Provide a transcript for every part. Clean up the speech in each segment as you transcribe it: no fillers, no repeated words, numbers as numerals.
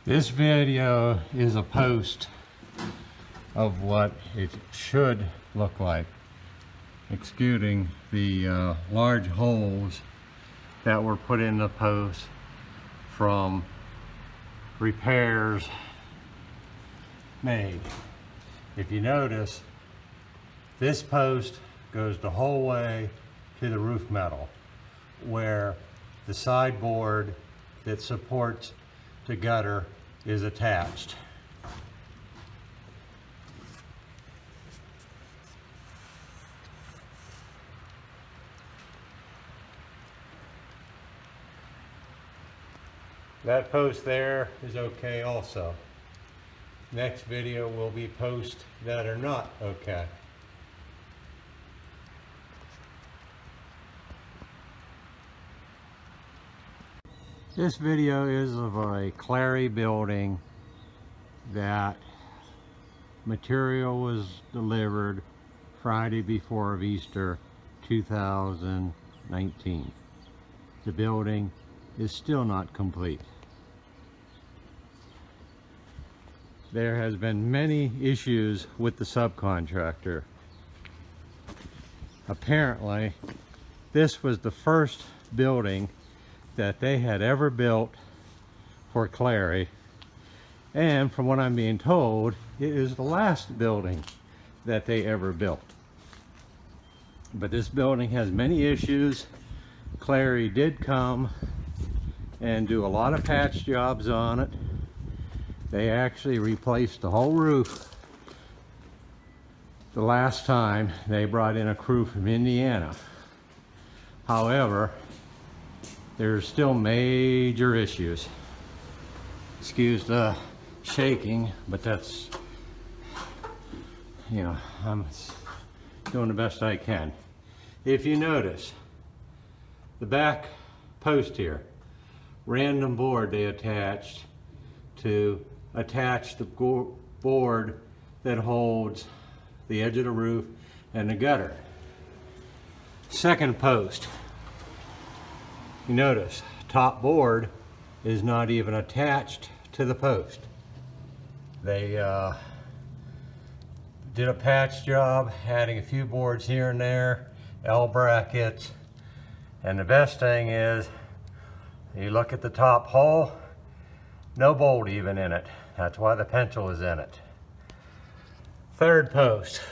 This video is a post of what it should look like, excluding the large holes that were put in the post from repairs made. If you notice, this post goes the whole way to the roof metal, where the sideboard that supports the gutter is attached. That post there is okay also. Next video will be posts that are not okay. This video is of a Cleary building that material was delivered Friday before Easter 2019. The building is still not complete. There has been many issues with the subcontractor. Apparently, this was the first building that they had ever built for Cleary, and from what I'm being told, it is the last building that they ever built. But this building has many issues. Cleary did come and do a lot of patch jobs on it. They actually replaced the whole roof the last time they brought in a crew from Indiana. However, there's still major issues. Excuse the shaking, but that's, you know, I'm doing the best I can. If you notice, the back post here, random board they attached to attach the board that holds the edge of the roof and the gutter. Second post, you notice top board is not even attached to the post. They did a patch job, adding a few boards here and there, L brackets, and the best thing is, you look at the top hole, no bolt even in it. That's why the pencil is in it. Third post,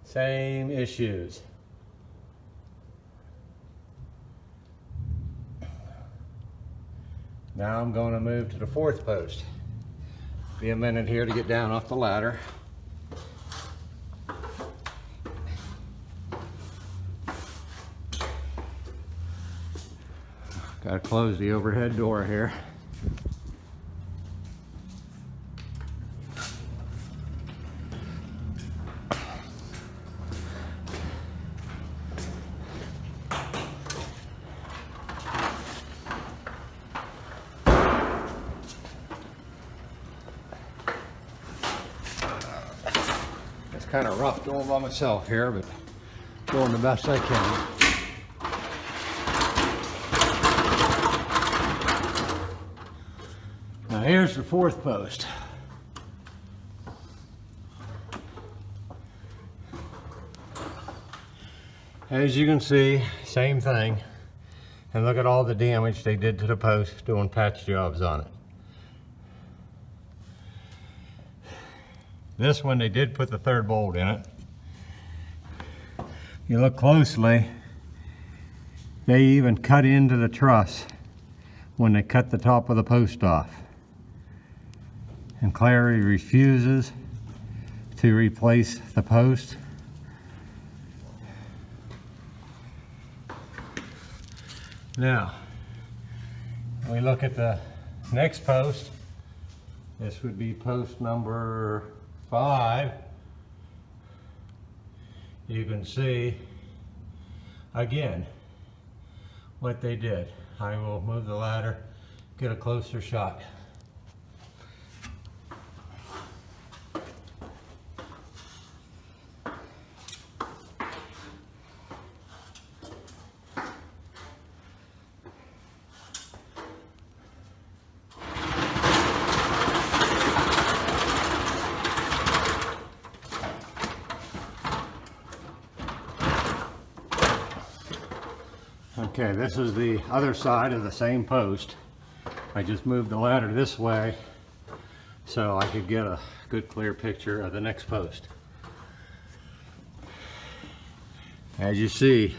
same issues. Now I'm going to move to the fourth post. Be a minute here to get down off the ladder. Got to close the overhead door here. It's kind of rough doing by myself here, but doing the best I can. Now here's the fourth post. As you can see, same thing. And look at all the damage they did to the post doing patch jobs on it. This one, they did put the third bolt in it. You look closely, they even cut into the truss when they cut the top of the post off. And Cleary refuses to replace the post. Now, we look at the next post. This would be post number 5. You can see again what they did. I will move the ladder, get a closer shot. Okay, this is the other side of the same post. I just moved the ladder this way so I could get a good clear picture of the next post. As you see,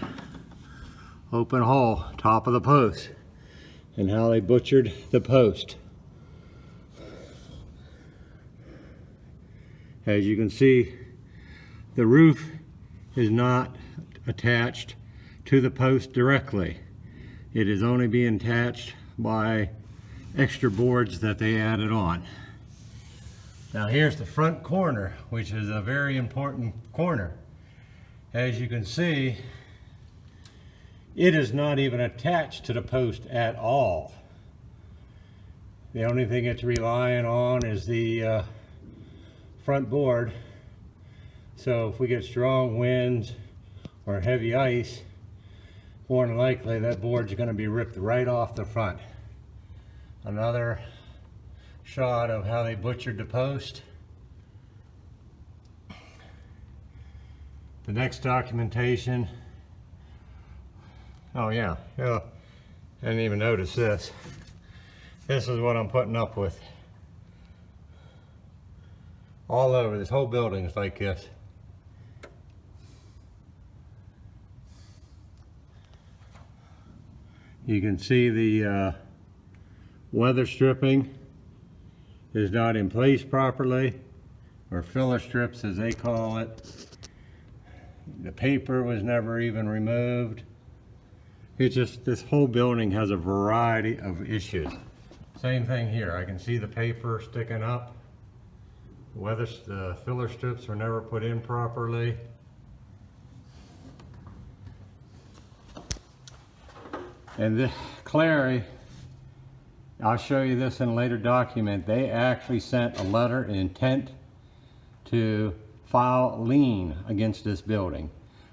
open hole, top of the post, and how they butchered the post. As you can see, the roof is not attached to the post directly. It is only being attached by extra boards that they added on. Now here's the front corner, which is a very important corner. As you can see, it is not even attached to the post at all. The only thing it's relying on is the front board. So if we get strong winds or heavy ice, more than likely that board's going to be ripped right off the front. Another shot of how they butchered the post. The next documentation. Oh yeah, I didn't even notice this. This is what I'm putting up with. All over this whole building is like this. You can see the weather stripping is not in place properly, or filler strips as they call it. The paper was never even removed. It's just, this whole building has a variety of issues. Same thing here. I can see the paper sticking up. The filler strips were never put in properly. And this Cleary, I'll show you this in a later document, they actually sent a letter of intent to file lien against this building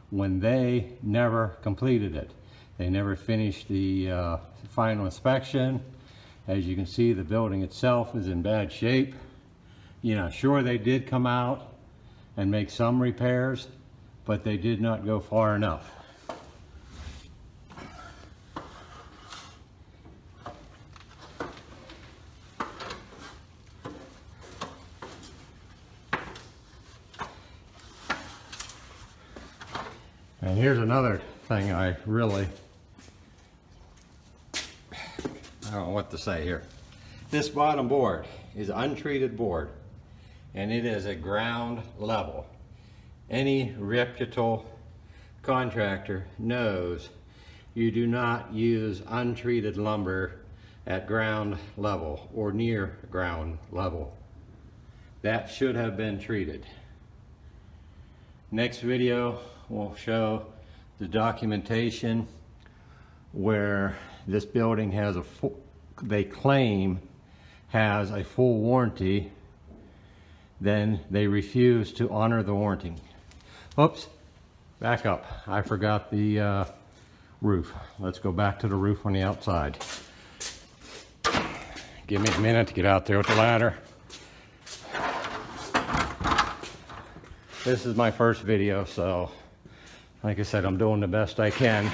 when they never completed it. They never finished the final inspection. As you can see, the building itself is in bad shape. You know, sure, they did come out and make some repairs, but they did not go far enough. And here's another thing I don't know what to say here. This bottom board is untreated board, and it is at ground level. Any reputable contractor knows you do not use untreated lumber at ground level or near ground level. That should have been treated. Next video will show the documentation where this building has they claim has a full warranty, then they refuse to honor the warranty. Oops, back up. I forgot the roof. Let's go back to the roof on the outside. Give me a minute to get out there with the ladder. This is my first video, so like I said, I'm doing the best I can.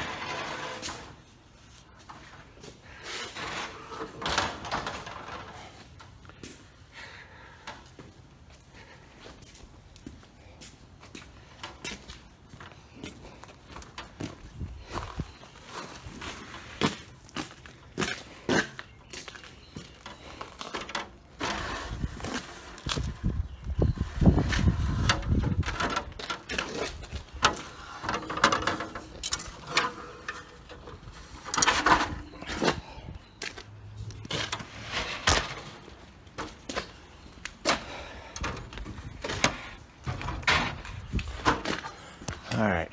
All right.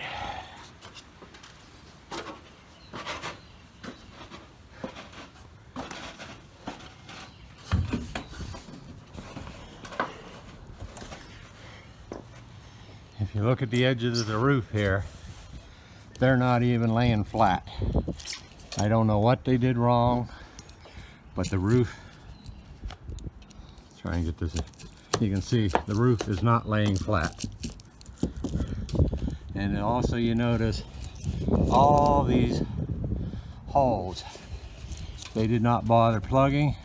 If you look at the edges of the roof here, they're not even laying flat. I don't know what they did wrong, but the roof, try and get this in. You can see the roof is not laying flat. And also you notice all these holes. They did not bother plugging.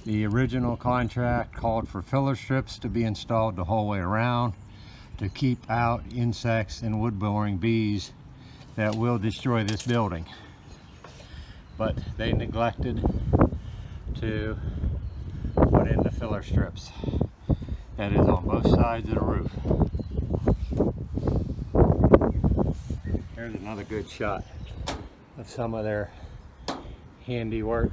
The original contract called for filler strips to be installed the whole way around to keep out insects and wood-boring bees that will destroy this building. But they neglected to put in the filler strips. That is on both sides of the roof. Here's another good shot of some of their handiwork.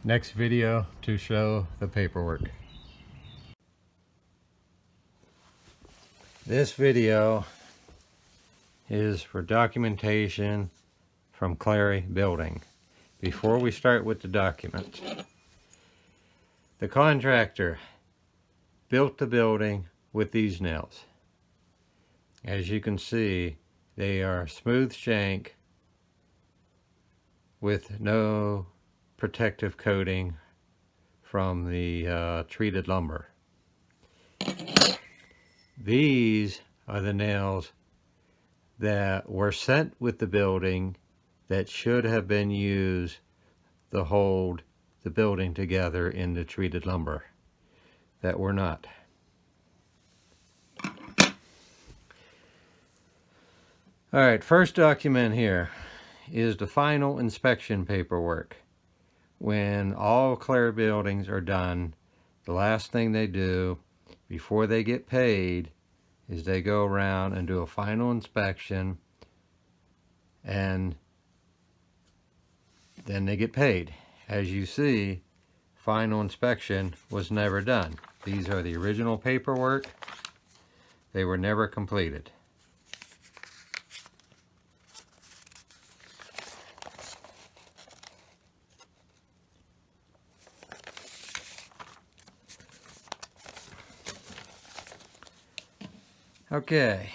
Next video to show the paperwork. This video is for documentation from Cleary Building. Before we start with the documents, the contractor built the building with these nails. As you can see, they are smooth shank with no protective coating from the treated lumber. These are the nails that were sent with the building that should have been used to hold the building together in the treated lumber that were not. Alright, first document here is the final inspection paperwork. When all Cleary buildings are done, the last thing they do before they get paid is they go around and do a final inspection, and then they get paid. As you see, final inspection was never done. These are the original paperwork. They were never completed. Okay,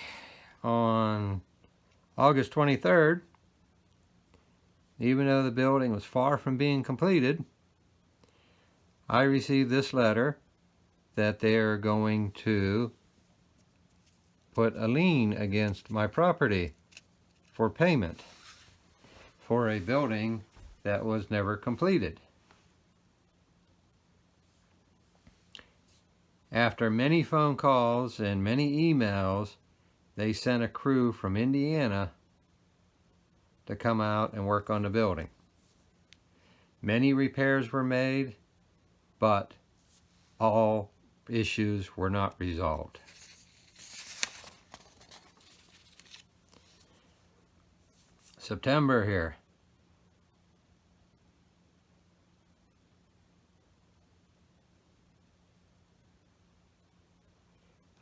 on August 23rd, even though the building was far from being completed, I received this letter that they're going to put a lien against my property for payment for a building that was never completed. After many phone calls and many emails, they sent a crew from Indiana to come out and work on the building. Many repairs were made, but all issues were not resolved. September here.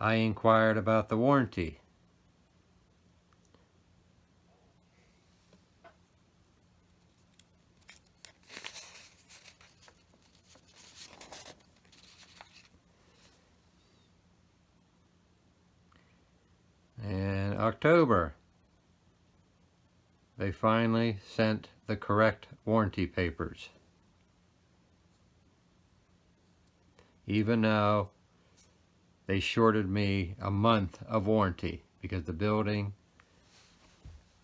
I inquired about the warranty. In October, they finally sent the correct warranty papers. Even though they shorted me a month of warranty because the building,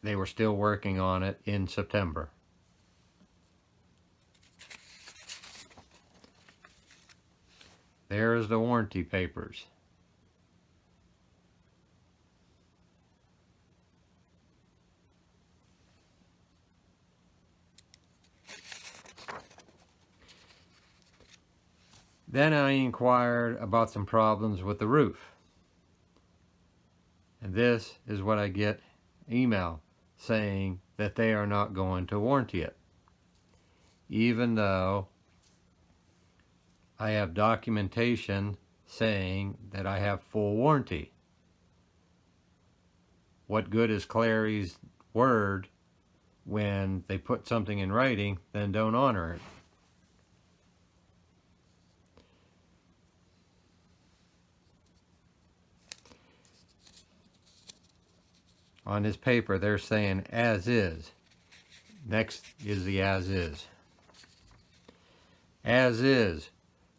they were still working on it in September. There's the warranty papers. Then I inquired about some problems with the roof. And this is what I get email saying that they are not going to warranty it. Even though I have documentation saying that I have full warranty. What good is Cleary's word when they put something in writing, then don't honor it? On this paper, they're saying as is. Next is the as is. As is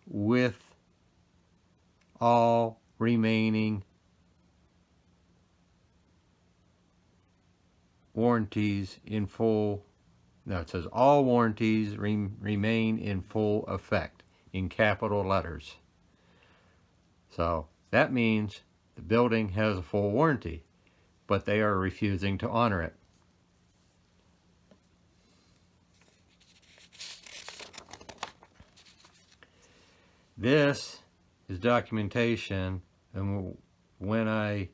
with all remaining warranties in full. No, it says all warranties remain in full effect in capital letters. So that means the building has a full warranty, but they are refusing to honor it. This is documentation, and when I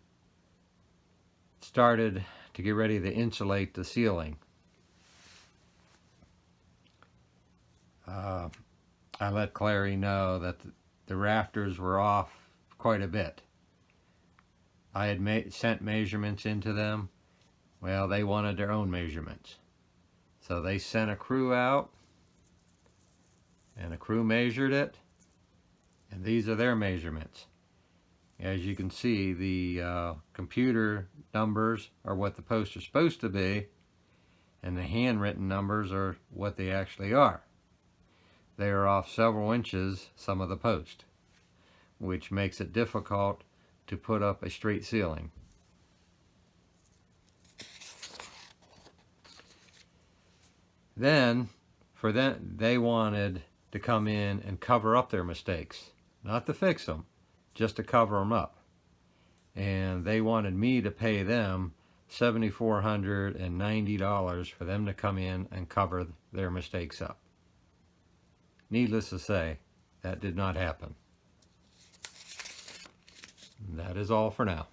started to get ready to insulate the ceiling, I let Cleary know that the rafters were off quite a bit. I had sent measurements into them. Well, they wanted their own measurements. So they sent a crew out, and a crew measured it, and these are their measurements. As you can see, the computer numbers are what the posts are supposed to be, and the handwritten numbers are what they actually are. They are off several inches, some of the post, which makes it difficult to put up a straight ceiling. Then, for them, they wanted to come in and cover up their mistakes, not to fix them, just to cover them up. And they wanted me to pay them $7,490 for them to come in and cover their mistakes up. Needless to say, that did not happen. That is all for now.